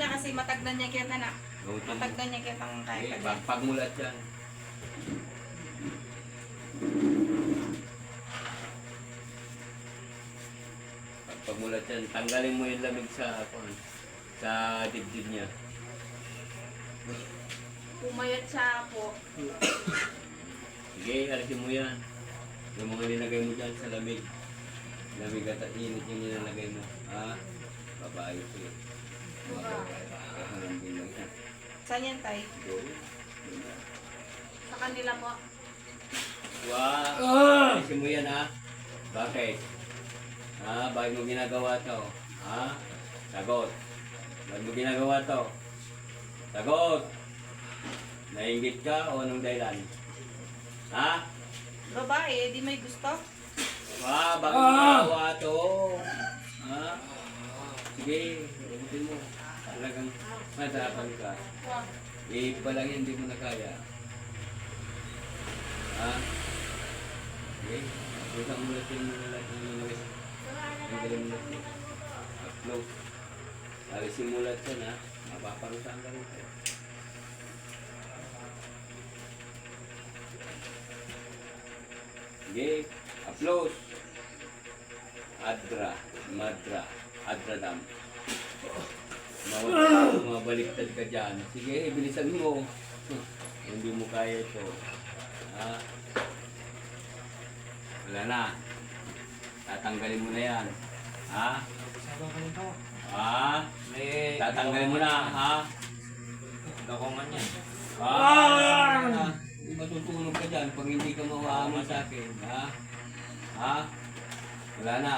niya kasi matagdan niya kita na. Gutom. Matagdan niya kita ng kahit Okay, pa. pagmulat yan. Pagmulat yan, tanggalin mo yung lamig sa dibdib niya. Pumayat siya po. Sige, alisin mo yan. Yung mga nilagay mo dyan sa lamig. Lamig at init yung nilalagay mo. Ha? Babae ito eh. Kahanambin lang yan. Saan yan, Tay? Sa kanila po. Wow! Alisin mo yan ha? Bakit? Ha? Bakit mo ginagawa to? Ha? Sagot. Bakit mo ginagawa to? Sagot! Nainggit ka o anong dahilan? Ha? Babae, di may gusto? Bakit mo ginagawa to? Ha? Sige, ubutin mo. Talagang matapang ka. Pa lang yan, hindi mo na kaya. Ha? Okay. Pusang mulatin mo na lahat ng inuwis. Ang galing mo natin. Upload. Alisin mo lahat yan ha. Mapaparusahan ka rin. Okay. Upload. Adra. Madra. Adra dam. Mabaliktad ka dyan. Sige, bilisan mo. Hindi mo kaya ito. Ha? Wala na. Tatanggalin mo na yan. Ha? Ha? Tatanggalin mo na. Ha? Dokongan yan. Ha? Hindi matutulog ka dyan pag hindi ka mawaman sa akin. Ha? Ha? Wala na.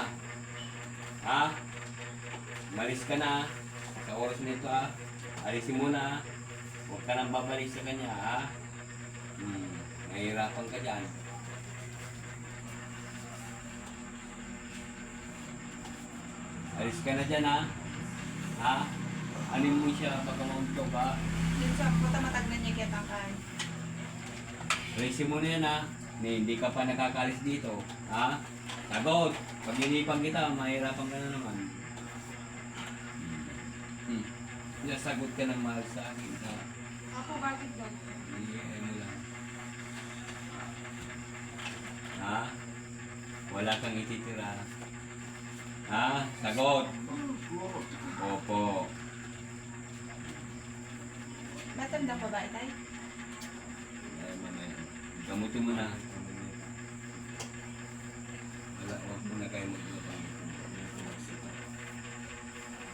Ha? Malis ka na. Sa oras nito ha. Alisin mo na. Huwag ka nang babalik sa kanya ha. Nahihirapan ka dyan. Alis ka na dyan ha. Ha? Anin mo siya pagka maunto ba? Yun sa puta matagdan niya kita kan. Alisin mo na yan ha. Hindi ka pa nakakalis dito. Ha? Sagot! Pag inipan kita, mahirapan ka na naman. Sagot ka ng mahal sa akin. Ha? Ako, bakit ba? Ano lang. Ha? Wala kang ititira. Ha? Sagot! Opo. Matanda pa ba, Tay? Ay, mamaya. Gamutin mo na. Wala, huwag mo na kayo maglabang.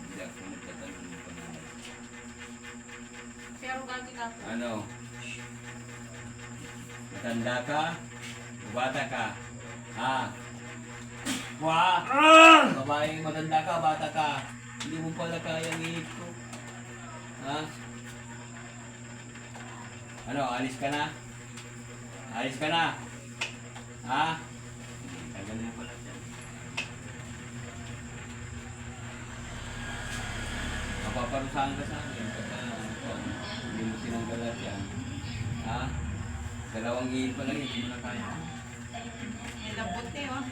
Hindi ako magtatanong ng pangalan. Pero gagi ka po. Ano? Matanda ka? O bata ka? Ha? Babae, matanda ka, bata ka. Hindi mo pala kayang ihip ko. Ha? Ano, alis ka na? Alis ka na? Ha? Tagal mo pala dyan. Mapaparusahan ka sa akin pagka hindi mo sinanggalat yan. Ha? Dalawang ihip pa lang, hindi mo na kaya. May labot eh, oh.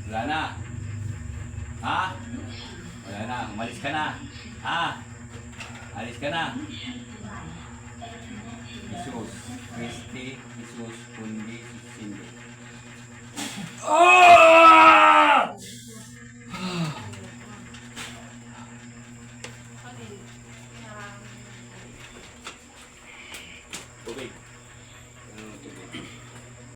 Wala na. Ha? Wala na. Umalis ka na. Ha? Alis ka na. Jesus. Christi. Jesus. Kundi. Sindi. Tubig.